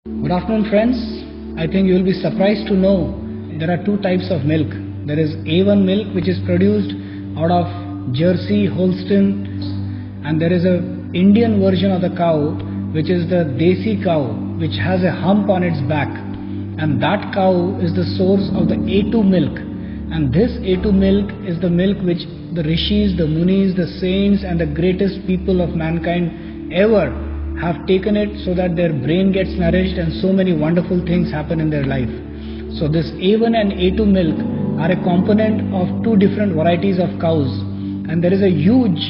Good afternoon, friends. I think you will be surprised to know there are two types of milk. There is A1 milk, which is produced out of Jersey, Holstein, and there is a Indian version of the cow, which is the Desi cow, which has a hump on its back, and that cow is the source of the A2 milk. And this A2 milk is the milk which the rishis, the munis, the saints, and the greatest people of mankind ever have taken it, so that their brain gets nourished and so many wonderful things happen in their life. So this A1 and A2 milk are a component of two different varieties of cows, and there is a huge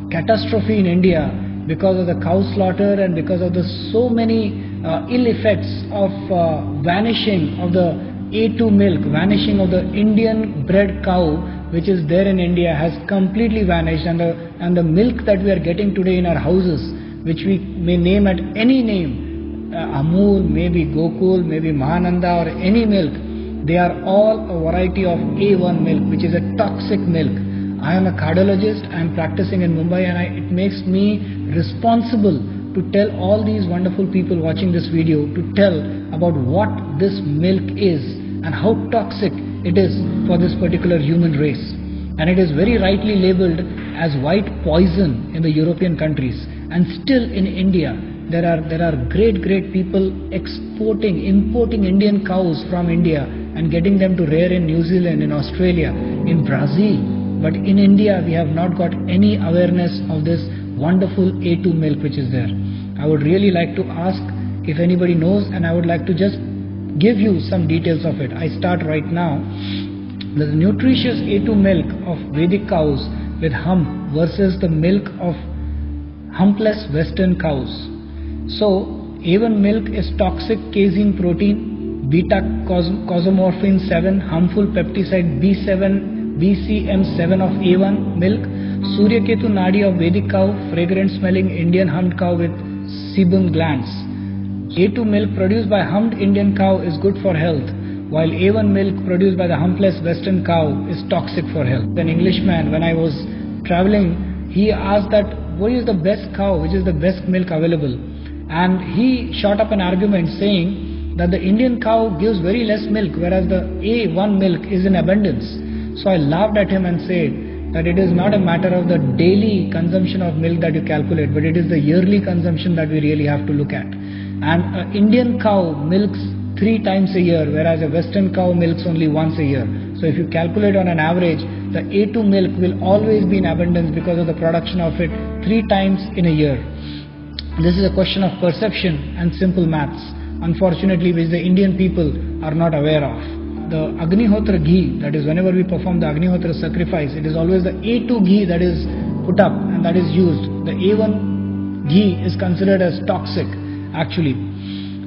catastrophe in India because of the cow slaughter and because of the so many ill effects of vanishing of the A2 milk, vanishing of the Indian bred cow which is there in India has completely vanished, and the milk that we are getting today in our houses, which we may name at any name, Amul, maybe Gokul, maybe Mahananda, or any milk, they are all a variety of A1 milk, which is a toxic milk. I am a cardiologist, I am practicing in Mumbai, and it makes me responsible to tell all these wonderful people watching this video, to tell about what this milk is and how toxic it is for this particular human race. And it is very rightly labeled as white poison in the European countries, and still in India there are great people importing Indian cows from India and getting them to rear in New Zealand, in Australia, in Brazil. But in India we have not got any awareness of this wonderful A2 milk which is there. I would really like to ask if anybody knows, and I would like to just give you some details of it. I start right now. The nutritious A2 milk of Vedic cows with hump versus the milk of humpless Western cows. So A1 milk is toxic casein protein, beta cosmorphin 7, harmful peptide B7, BCM7 of A1 milk, Suryaketu Nadi of Vedic cow, fragrant smelling Indian humped cow with sebum glands. A2 milk produced by humped Indian cow is good for health, while A1 milk produced by the humpless Western cow is toxic for health. An Englishman, when I was traveling, he asked that what is the best cow, which is the best milk available, and he shot up an argument saying that the Indian cow gives very less milk, whereas the A1 milk is in abundance. So I laughed at him and said that it is not a matter of the daily consumption of milk that you calculate, but it is the yearly consumption that we really have to look at. And an Indian cow milks 3 times a year, whereas a Western cow milks only once a year. So if you calculate on an average, the A2 milk will always be in abundance because of the production of it 3 times in a year. This is a question of perception and simple maths, unfortunately, which the Indian people are not aware of. The Agnihotra ghee, that is whenever we perform the Agnihotra sacrifice, it is always the A2 ghee that is put up and that is used. The A1 ghee is considered as toxic actually.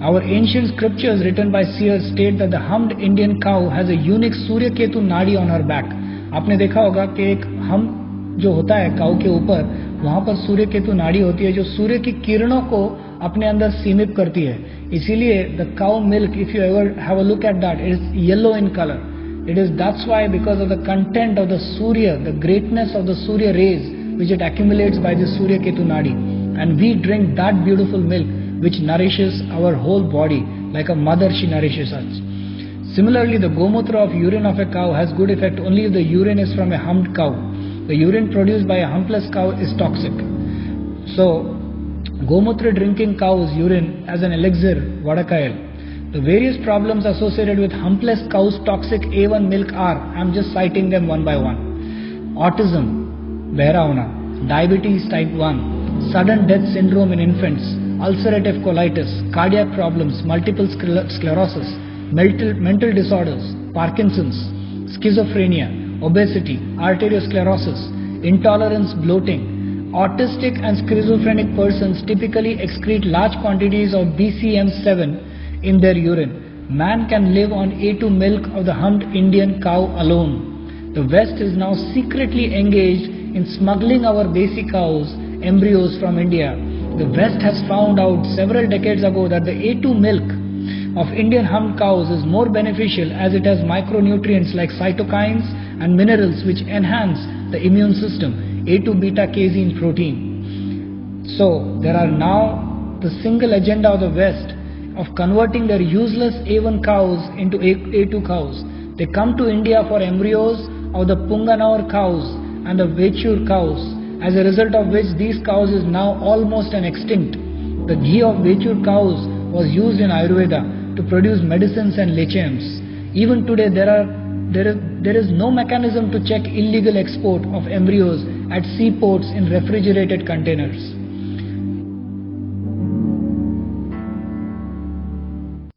Our ancient scriptures written by seers state that the humped Indian cow has a unique Suryaketu Nadi on her back. आपने देखा होगा कि एक हम जो होता है काऊ के ऊपर, वहाँ पर सूर्यकेतु नाड़ी होती है जो सूर्य की किरणों को अपने अंदर सीमित करती है. इसीलिए the cow milk, if you ever have a look at that, it is yellow in color. That's why, because of the content of the Surya, the greatness of the Surya rays which it accumulates by the Suryaketu Nadi, and we drink that beautiful milk which nourishes our whole body like a mother. She nourishes us. Similarly, the gomutra of urine of a cow has good effect only if the urine is from a humped cow. The urine produced by a humpless cow is toxic. So gomutra drinking cow's urine as an elixir, vadakayal. The various problems associated with humpless cow's toxic A1 milk are, I am just citing them one by one: autism, behra hona, diabetes type 1, sudden death syndrome in infants, ulcerative colitis, cardiac problems, multiple sclerosis, mental disorders, Parkinson's, schizophrenia, obesity, arteriosclerosis, intolerance, bloating. Autistic and schizophrenic persons typically excrete large quantities of BCM7 in their urine. Man can live on A2 milk of the humped Indian cow alone. The West is now secretly engaged in smuggling our Desi cows' embryos from India. The West has found out several decades ago that the A2 milk of Indian humped cows is more beneficial as it has micronutrients like cytokines and minerals which enhance the immune system, A2 beta casein protein. So there are now the single agenda of the West of converting their useless A1 cows into A2 cows. They come to India for embryos of the Punganur cows and the Vechur cows, as a result of which these cows is now almost an extinct. The ghee of Vechur cows was used in Ayurveda to produce medicines and lechems. Even today there is no mechanism to check illegal export of embryos at seaports in refrigerated containers.